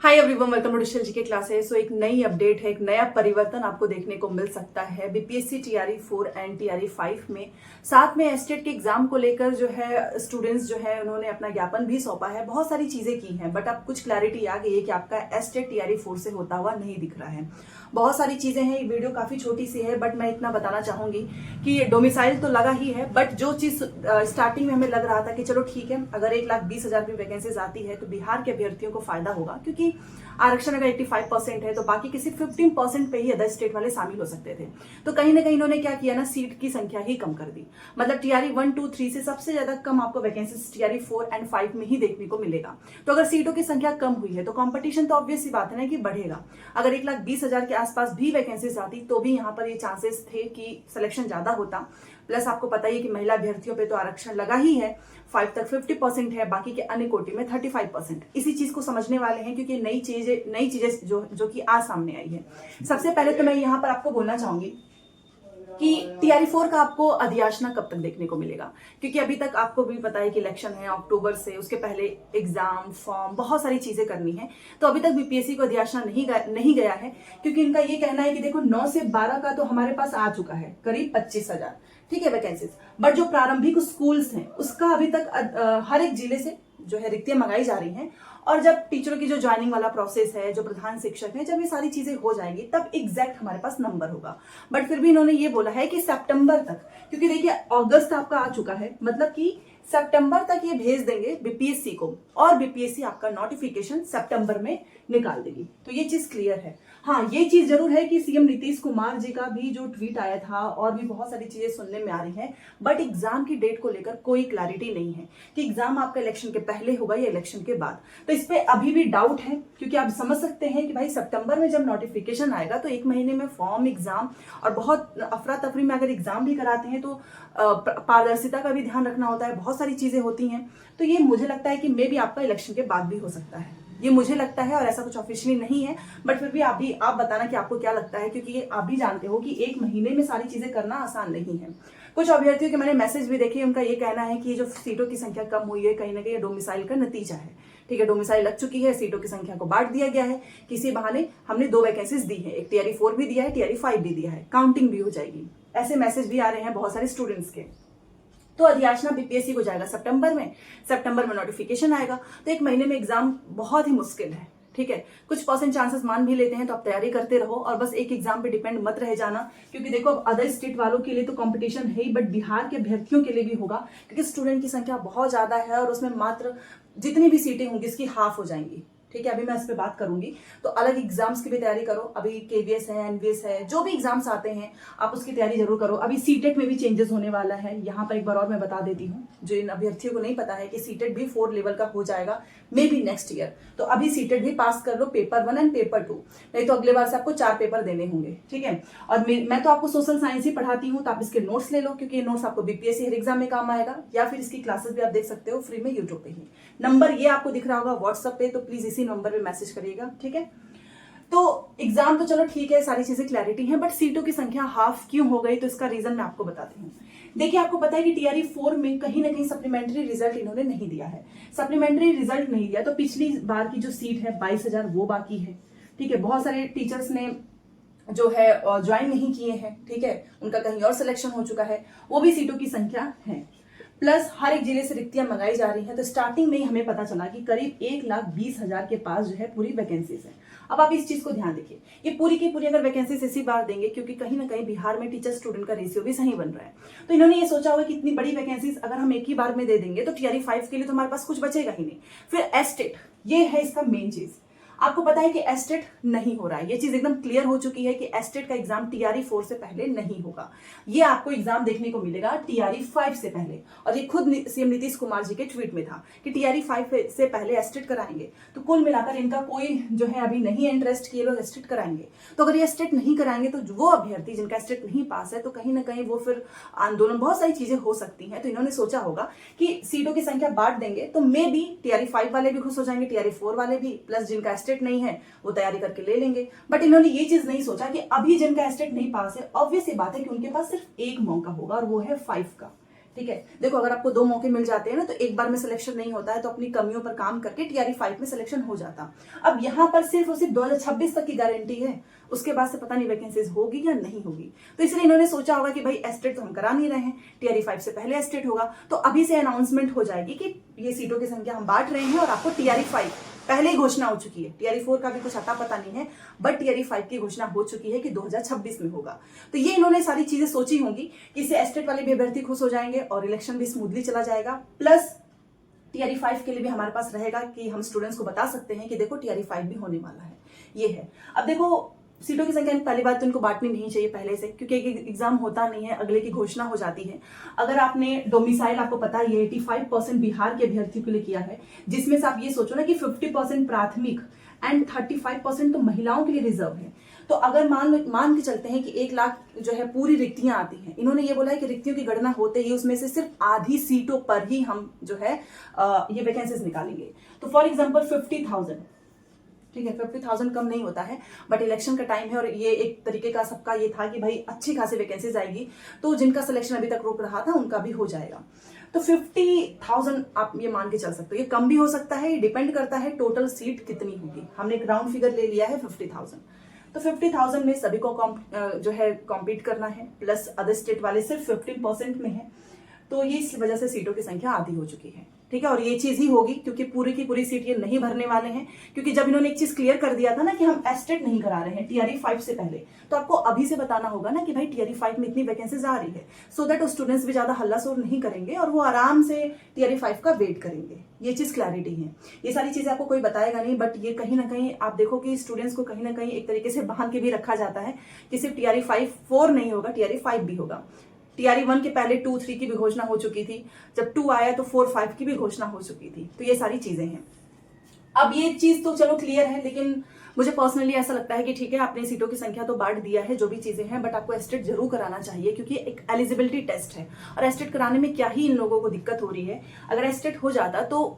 Hi everyone, welcome to digital GK classes. So एक नई update है, एक नया परिवर्तन आपको देखने को मिल सकता है बीपीएससी टीआरई 4 एंड टीआरई 5 में। साथ में एस्टेट के एग्जाम को लेकर जो है स्टूडेंट्स जो है उन्होंने अपना ज्ञापन भी सौंपा है। बहुत सारी चीजें की हैं, बट अब कुछ क्लैरिटी आ गई है कि आपका एस्टेट टीआरई 4 से होता हुआ नहीं दिख रहा है। बहुत सारी चीजें हैं, ये वीडियो काफी छोटी सी है, बट मैं इतना बताना चाहूंगी कि डोमिसाइल तो लगा ही है, बट जो चीज स्टार्टिंग में हमें लग रहा था कि चलो ठीक है, अगर 1,20,000 की वैकेंसीज आती है तो बिहार के अभ्यर्थियों को फायदा होगा, क्योंकि आरक्षण अगर 85% है तो बाकी किसी 15% पे ही अदर स्टेट वाले शामिल हो सकते थे। तो कहीं ना कहीं इन्होंने क्या किया ना, सीट की संख्या ही कम कर दी। मतलब टीआरई 1, 2, 3 से सबसे ज्यादा कम आपको वैकेंसी टीआरई 4 एंड 5 में ही देखने को मिलेगा। तो अगर सीटों की संख्या कम हुई है तो कंपटीशन तो ऑब्वियस सी बात है ना कि बढ़ेगा। अगर 1,20,000 के आसपास भी वैकेंसीज आती तो भी यहाँ पर ये चांसेस थे कि सिलेक्शन ज्यादा होता। प्लस आपको पता ही कि महिला अभ्यर्थियों पे तो आरक्षण लगा ही है, 5 तक 50% है, बाकी के अन्य कोटि में 35%। इसी चीज को समझने वाले हैं, क्योंकि नई चीजें जो कि आज सामने आई है। सबसे पहले तो मैं यहाँ पर आपको बोलना चाहूंगी कि टीआरई 4 का आपको अधियाचना कब तक देखने को मिलेगा, क्योंकि अभी तक आपको भी पता है कि इलेक्शन है अक्टूबर से, उसके पहले एग्जाम फॉर्म बहुत सारी चीजें करनी है। तो अभी तक बीपीएससी को अधियाचना नहीं गया है, क्योंकि इनका ये कहना है कि देखो 9 से 12 का तो हमारे पास आ चुका है, करीब 25,000, ठीक है, वैकेंसीज। बट जो प्रारंभिक स्कूल्स हैं उसका अभी तक हर एक जिले से जो है रिक्तियां मंगाई जा रही हैं। और जब टीचरों की जो ज्वाइनिंग वाला प्रोसेस है, जो प्रधान शिक्षक है, जब ये सारी चीजें हो जाएंगी तब एग्जैक्ट हमारे पास नंबर होगा। बट फिर भी इन्होंने ये बोला है कि सितंबर तक, क्योंकि देखिए अगस्त आपका आ चुका है, मतलब कि सितंबर तक ये भेज देंगे बीपीएससी को, और बीपीएससी आपका नोटिफिकेशन सितंबर में निकाल देगी। तो ये चीज क्लियर है। हाँ, ये चीज जरूर है कि सीएम नीतीश कुमार जी का भी जो ट्वीट आया था और भी बहुत सारी चीजें सुनने में आ रही हैं, बट एग्जाम की डेट को लेकर कोई क्लैरिटी नहीं है कि एग्जाम आपका इलेक्शन के पहले होगा या इलेक्शन के बाद। तो इस पे अभी भी डाउट है, क्योंकि आप समझ सकते हैं कि भाई सितंबर में जब नोटिफिकेशन आएगा तो 1 महीने में फॉर्म, एग्जाम, और बहुत अफरा तफरी में अगर एग्जाम भी कराते हैं तो पारदर्शिता का भी ध्यान रखना होता है, बहुत सारी चीजें होती हैं। तो ये मुझे लगता है कि मे भी आपका इलेक्शन के बाद भी हो सकता है, ये मुझे लगता है, और ऐसा कुछ ऑफिशियली नहीं है। बट फिर भी आप बताना कि आपको क्या लगता है, क्योंकि आप भी जानते हो कि 1 महीने में सारी चीजें करना आसान नहीं है। कुछ अभ्यर्थियों के मैंने मैसेज भी देखे, उनका ये कहना है कि जो सीटों की संख्या कम हुई है कहीं ना कहीं डोमिसाइल का नतीजा है। ठीक है, डोमिसाइल लग चुकी है, सीटों की संख्या को बांट दिया गया है, किसी बहाने हमने 2 वैकेंसीज दी है, एक टीआरई 4 भी दिया है, टीआरई 5 भी दिया है, काउंटिंग भी हो जाएगी। ऐसे मैसेज भी आ रहे हैं बहुत सारे स्टूडेंट्स के। तो अधियाचना बीपीएससी को जाएगा सितंबर में नोटिफिकेशन आएगा, तो 1 महीने में एग्जाम बहुत ही मुश्किल है। ठीक है, कुछ परसेंट चांसेस मान भी लेते हैं, तो आप तैयारी करते रहो और बस एक एग्जाम पे डिपेंड मत रह जाना, क्योंकि देखो अब अदर स्टेट वालों के लिए तो कंपटीशन है ही, बट बिहार के अभ्यर्थियों के लिए भी होगा, क्योंकि स्टूडेंट की संख्या बहुत ज्यादा है और उसमें मात्र जितनी भी सीटें होंगी इसकी हाफ हो जाएंगी। ठीक है, अभी मैं इस पे बात करूंगी। तो अलग एग्जाम्स की भी तैयारी करो, अभी केवीएस है, एनवीएस है, जो भी एग्जाम्स आते हैं आप उसकी तैयारी जरूर करो। अभी सीटेट में भी चेंजेस होने वाला है, यहाँ पर एक बार और मैं बता देती हूँ, जो इन अभ्यर्थियों को नहीं पता है कि सीटेट भी 4 लेवल का हो जाएगा मे बी नेक्स्ट ईयर। तो अभी सीटेट भी पास कर लो, पेपर 1 एंड पेपर 2, नहीं तो अगले बार से आपको 4 पेपर देने होंगे। ठीक है, और मैं तो आपको सोशल साइंस ही पढ़ाती हूँ, तो आप इसके नोट्स ले लो, क्योंकि ये नोट्स आपको बीपीएससी हर एग्जाम में काम आएगा, या फिर इसकी क्लासेस भी आप देख सकते हो फ्री में यूट्यूब पे ही। नंबर ये आपको दिख रहा होगा व्हाट्सएप पे, तो प्लीज इसी नंबर पे मैसेज करिएगा। ठीक है, तो एग्जाम तो चलो ठीक है, सारी चीजें क्लैरिटी है, बट सीटों की संख्या हाफ क्यों हो गई, तो इसका रीजन मैं आपको बताती हूँ। देखिए, आपको पता है कि टीआरई 4 में कहीं ना कहीं सप्लीमेंट्री रिजल्ट इन्होंने नहीं दिया है। सप्लीमेंट्री रिजल्ट नहीं दिया तो पिछली बार की जो सीट है 22,000 वो बाकी है। ठीक है, बहुत सारे टीचर्स ने जो है ज्वाइन नहीं किए हैं, ठीक है, उनका कहीं और सिलेक्शन हो चुका है, वो भी सीटों की संख्या है। प्लस हर एक जिले से रिक्तियां मंगाई जा रही हैं, तो स्टार्टिंग में ही हमें पता चला कि करीब 1,20,000 के पास जो है पूरी वैकेंसीज है। अब आप इस चीज को ध्यान देखिए, ये पूरी की पूरी अगर वैकेंसीज इसी बार देंगे, क्योंकि कहीं ना कहीं बिहार में टीचर स्टूडेंट का रेशियो भी सही बन रहा है, तो इन्होंने ये सोचा होगा कि इतनी बड़ी वैकेंसीज अगर हम एक ही बार में दे देंगे तो टीआरई 5 के लिए तो हमारे पास कुछ बचेगा ही नहीं। फिर एस्टेट, ये है इसका मेन चीज। आपको पता है कि एस्टेट नहीं हो रहा है, ये चीज एकदम क्लियर हो चुकी है कि एस्टेट का एग्जाम टीआरई 4 से पहले नहीं होगा। ये आपको एग्जाम देखने को मिलेगा टीआरई 5 से पहले, और ये खुद सीएम नीतीश कुमार जी के ट्वीट में था कि टीआरई 5 से पहले एस्टेट कराएंगे। तो कुल मिलाकर इनका कोई जो है अभी नहीं इंटरेस्ट कि ये लोग एस्टेट कराएंगे। तो अगर ये एस्टेट नहीं कराएंगे तो वो अभ्यर्थी जिनका एस्टेट नहीं पास है, तो कहीं ना कहीं वो फिर आंदोलन, बहुत सारी चीजें हो सकती हैं। तो इन्होंने सोचा होगा कि सीटों की संख्या बांट देंगे, तो मे बी टीआरई 5 वाले भी खुश हो जाएंगे, टीआरई 4 वाले भी, प्लस जिनका एस्टेट नहीं है वो तैयारी करके ले लेंगे। बट इन्होंने ये चीज नहीं सोचा कि अभी जिनका एस्टेट नहीं पास है, ऑब्वियस ये बात है कि उनके पास सिर्फ एक मौका होगा और वो है 5 का। ठीक है। देखो अगर आपको 2 मौके मिल जाते हैं ना तो एक बार में सिलेक्शन नहीं होता है, तो अपनी कमियों पर काम करके टीआरई 5 में सिलेक्शन हो जाता। अब यहाँ पर सिर्फ और सिर्फ 2026 तक की गारंटी है, उसके बाद से पता नहीं वैकेंसीज होगी या नहीं होगी। तो इसलिए इन्होंने सोचा होगा कि भाई एस्टेट तो हम करा नहीं रहे हैं, टीआरई 5 से पहले एस्टेट होगा, तो अभी से अनाउंसमेंट हो जाएगी कि ये सीटों की संख्या हम बांट रहे हैं और आपको टीआरई 5 पहले ही घोषणा हो चुकी है। टीआरई 4 का भी कुछ अता पता नहीं है, बट टीआरई 5 की घोषणा हो चुकी है कि 2026 में होगा। तो ये इन्होंने सारी चीजें सोची होंगी कि इससे एस्टेट वाले भी अभ्यर्थी खुश हो जाएंगे और इलेक्शन भी स्मूथली चला जाएगा। प्लस टीआरई 5 के लिए भी हमारे पास रहेगा कि हम स्टूडेंट्स को बता सकते हैं कि देखो टीआरई 5 भी होने वाला है। ये है। अब देखो सीटों की संख्या पहली बात तो इनको बांटनी नहीं चाहिए पहले से, क्योंकि एक एग्जाम होता नहीं है, अगले की घोषणा हो जाती है। अगर आपने डोमिसाइल, आपको पता है 85% बिहार के अभ्यर्थियों के लिए किया है, जिसमें से आप ये सोचो ना कि 50% प्राथमिक एंड 35% तो महिलाओं के लिए रिजर्व है। तो अगर मान के चलते हैं कि 1 लाख जो है पूरी रिक्तियां आती हैं, इन्होंने ये बोला है कि रिक्तियों की गणना होते ही उसमें से सिर्फ आधी सीटों पर ही हम जो है ये वैकेंसीज निकालेंगे। तो फॉर एग्जाम्पल 50,000, ठीक है, 50,000 कम नहीं होता है, बट इलेक्शन का टाइम है और ये एक तरीके का सबका ये था कि भाई अच्छी खासी वैकेंसीज आएगी, तो जिनका सिलेक्शन अभी तक रुक रहा था उनका भी हो जाएगा। तो 50,000 आप ये मान के चल सकते हो। ये कम भी हो सकता है, ये डिपेंड करता है टोटल सीट कितनी होगी। हमने एक राउंड फिगर ले लिया है 50,000। तो 50,000 में सभी को जो है कॉम्पीट करना है, प्लस अदर स्टेट वाले सिर्फ 15% में है, तो ये इस वजह से सीटों की संख्या आधी हो चुकी है। ठीक है, और ये चीज ही होगी क्योंकि पूरी की पूरी सीट ये नहीं भरने वाले हैं, क्योंकि जब इन्होंने एक चीज क्लियर कर दिया था ना कि हम एस्टेट नहीं करा रहे हैं टीआरई 5 से पहले, तो आपको अभी से बताना होगा ना कि भाई टीआरई 5 में इतनी वैकेंसीज आ रही है, सो दैट स्टूडेंट्स भी ज्यादा हल्ला शोर नहीं करेंगे और वो आराम से टीआरई 5 का वेट करेंगे। ये चीज क्लैरिटी है। ये सारी चीजें आपको कोई बताएगा नहीं, बट ये कहीं ना कहीं आप देखो कि स्टूडेंट्स को कहीं ना कहीं एक तरीके से बांध के भी रखा जाता है कि सिर्फ टीआरई 4 नहीं होगा, टीआरई 5 भी होगा। टीआरई 1 के पहले 2, 3 की भी घोषणा हो चुकी थी, जब 2 आया तो 4, 5 की भी घोषणा हो चुकी थी। तो ये सारी चीजें हैं। अब ये चीज तो चलो क्लियर है, लेकिन मुझे पर्सनली ऐसा लगता है कि ठीक है, आपने सीटों की संख्या तो बांट दिया है, जो भी चीजें हैं, बट आपको एस्टेट जरूर कराना चाहिए, क्योंकि एक एलिजिबिलिटी टेस्ट है और एस्टेट कराने में क्या ही इन लोगों को दिक्कत हो रही है। अगर एस्टेट हो जाता तो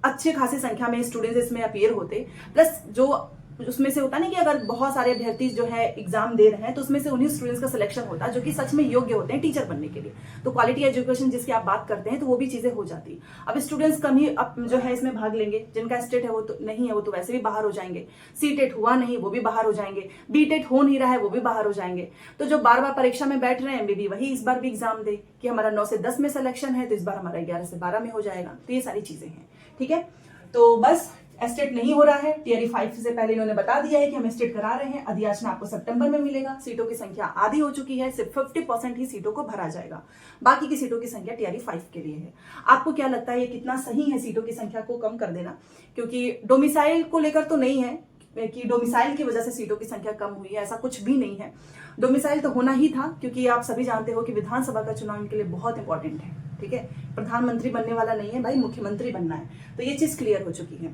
अच्छी खासी संख्या में स्टूडेंट्स इसमें अपीयर होते, प्लस जो उसमें से होता नहीं कि अगर बहुत सारे अभ्यर्थी जो है एग्जाम दे रहे हैं तो उसमें से उन्हीं स्टूडेंट्स का सिलेक्शन होता है जो कि सच में योग्य होते हैं टीचर बनने के लिए। तो क्वालिटी एजुकेशन जिसकी आप बात करते हैं, तो वो भी चीजें हो जाती। अब स्टूडेंट्स कम ही जो है इसमें भाग लेंगे, जिनका स्टेट है वो तो नहीं है, वो तो वैसे भी बाहर हो जाएंगे। सीटेट हुआ नहीं, वो भी बाहर हो जाएंगे। बीटेट हो नहीं रहा है, वो भी बाहर हो जाएंगे। तो जो बार बार परीक्षा में बैठ रहे हैं, वे भी वही इस बार भी एग्जाम दे कि हमारा 9 से 10 में सिलेक्शन है, तो इस बार हमारा 11 से 12 में हो जाएगा। तो ये सारी चीजें हैं। ठीक है, तो बस एस्टेट नहीं हो रहा है। टीआरई 5 से पहले इन्होंने बता दिया है कि हम एस्टेट करा रहे हैं। अधियाचना आपको सितंबर में मिलेगा। सीटों की संख्या आधी हो चुकी है, सिर्फ 50% ही सीटों को भरा जाएगा, बाकी की सीटों की संख्या टीआरई 5 के लिए है। आपको क्या लगता है ये कितना सही है सीटों की संख्या को कम कर देना? क्योंकि डोमिसाइल को लेकर तो नहीं है कि डोमिसाइल की वजह से सीटों की संख्या कम हुई है, ऐसा कुछ भी नहीं है। डोमिसाइल तो होना ही था, क्योंकि आप सभी जानते हो कि विधानसभा का चुनाव इनके लिए बहुत इंपॉर्टेंट है। ठीक है, प्रधानमंत्री बनने वाला नहीं है भाई, मुख्यमंत्री बनना है। तो ये चीज क्लियर हो चुकी है।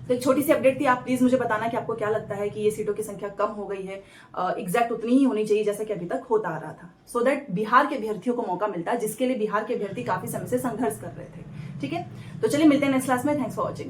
तो एक छोटी सी अपडेट थी। आप प्लीज मुझे बताना कि आपको क्या लगता है कि ये सीटों की संख्या कम हो गई है, एग्जैक्ट उतनी ही होनी चाहिए जैसा कि अभी तक होता आ रहा था, सो दैट बिहार के अभ्यर्थियों को मौका मिलता है, जिसके लिए बिहार के अभ्यर्थी काफी समय से संघर्ष कर रहे थे। ठीक है, तो चलिए मिलते हैं नेक्स्ट क्लास में। Thanks for watching.